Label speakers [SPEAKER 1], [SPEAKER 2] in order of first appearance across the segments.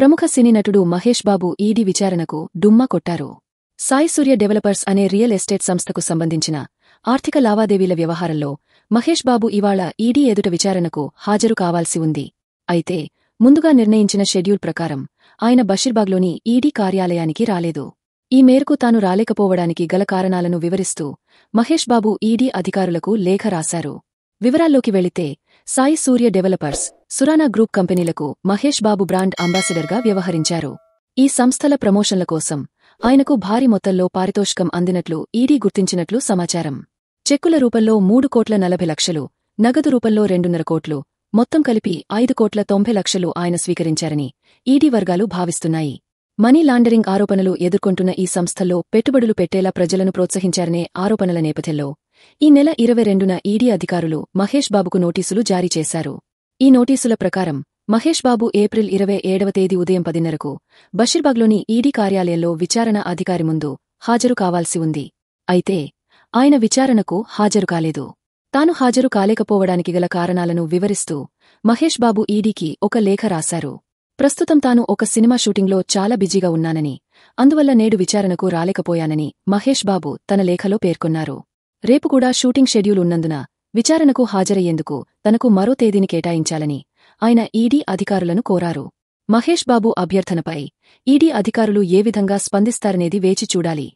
[SPEAKER 1] ప్రముఖ సినీ నటుడు మహేష్ బాబు ఈడీ విచారణకు డుమ్మా కొట్టారు. సాయి సూర్య డెవలపర్స్ అనే రియల్ ఎస్టేట్ సంస్థకు సంబంధించిన ఆర్థిక లావాదేవీల వ్యవహారంలో మహేష్ బాబు ఇవాళ ఈడీ ఎదుట విచారణకు హాజరు కావాల్సి ఉంది. అయితే ముందుగా నిర్ణయించిన షెడ్యూల్ ప్రకారం ఆయన బషీర్బాగ్లోని ఈడీ కార్యాలయానికి రాలేదు. ఈ మేరకు తాను రాలేకపోవడానికి గల కారణాలను వివరిస్తూ మహేష్ బాబు ఈడీ అధికారులకు లేఖ రాశారు. వివరాల్లోకి వెళితే సాయి సూర్య డెవలపర్స్, సురానా గ్రూప్ కంపెనీలకు మహేష్ బాబు బ్రాండ్ అంబాసిడర్గా వ్యవహరించారు. ఈ సంస్థల ప్రమోషన్ల కోసం ఆయనకు భారీ మొత్తంలో పారితోషికం అందినట్లు ఈడీ గుర్తించినట్లు సమాచారం. చెక్కుల రూపంలో 3,40,00,000, నగదు రూపంలో 2.5 కోట్లు, మొత్తం కలిపి 5,90,00,000 ఆయన స్వీకరించారని ఈడీ వర్గాలు భావిస్తున్నాయి. మనీ లాండరింగ్ ఆరోపణలు ఎదుర్కొంటున్న ఈ సంస్థల్లో పెట్టుబడులు పెట్టేలా ప్రజలను ప్రోత్సహించారనే ఆరోపణల నేపథ్యంలో ఈ నెల 22న ఈడీ అధికారులు మహేష్ బాబుకు నోటీసులు జారీ చేశారు. ఈ నోటీసుల ప్రకారం మహేష్ బాబు ఏప్రిల్ 27వ తేదీ ఉదయం 10:30కు బషీర్బాగ్లోని ఈడీ కార్యాలయంలో విచారణ అధికారి ముందు హాజరు కావాల్సి ఉంది. అయితే ఆయన విచారణకు హాజరు కాలేదు. తాను హాజరు కాలేకపోవడానికి గల కారణాలను వివరిస్తూ మహేష్ బాబు ఈడీకి ఒక లేఖ రాశారు. ప్రస్తుతం తాను ఒక సినిమా షూటింగ్లో చాలా బిజీగా ఉన్నానని, అందువల్ల నేడు విచారణకు రాలేకపోయానని మహేష్ బాబు తన లేఖలో పేర్కొన్నారు. రేపు కూడా షూటింగ్ షెడ్యూల్ ఉన్నందున విచారణకు హాజరయ్యేందుకు తనకు మరో తేదీని కేటాయించాలని ఆయన ఈడీ అధికారులను కోరారు. మహేష్ బాబు అభ్యర్థనపై ఈడీ అధికారులు ఏ విధంగా స్పందిస్తారనేది వేచి చూడాలి.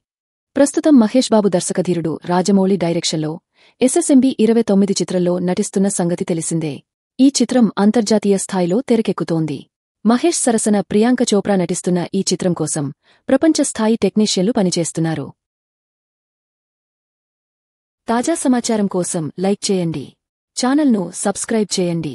[SPEAKER 1] ప్రస్తుతం మహేష్ బాబు దర్శకధీరుడు రాజమౌళి డైరెక్షన్లో SSMB 29 చిత్రంలో నటిస్తున్న సంగతి తెలిసిందే. ఈ చిత్రం అంతర్జాతీయ స్థాయిలో తెరకెక్కుతోంది. మహేష్ సరసన ప్రియాంక చోప్రా నటిస్తున్న ఈ చిత్రం కోసం ప్రపంచ స్థాయి టెక్నీషియన్లు పనిచేస్తున్నారు. తాజా సమాచారం కోసం లైక్ చేయండి. ఛానల్ను సబ్స్క్రైబ్ చేయండి.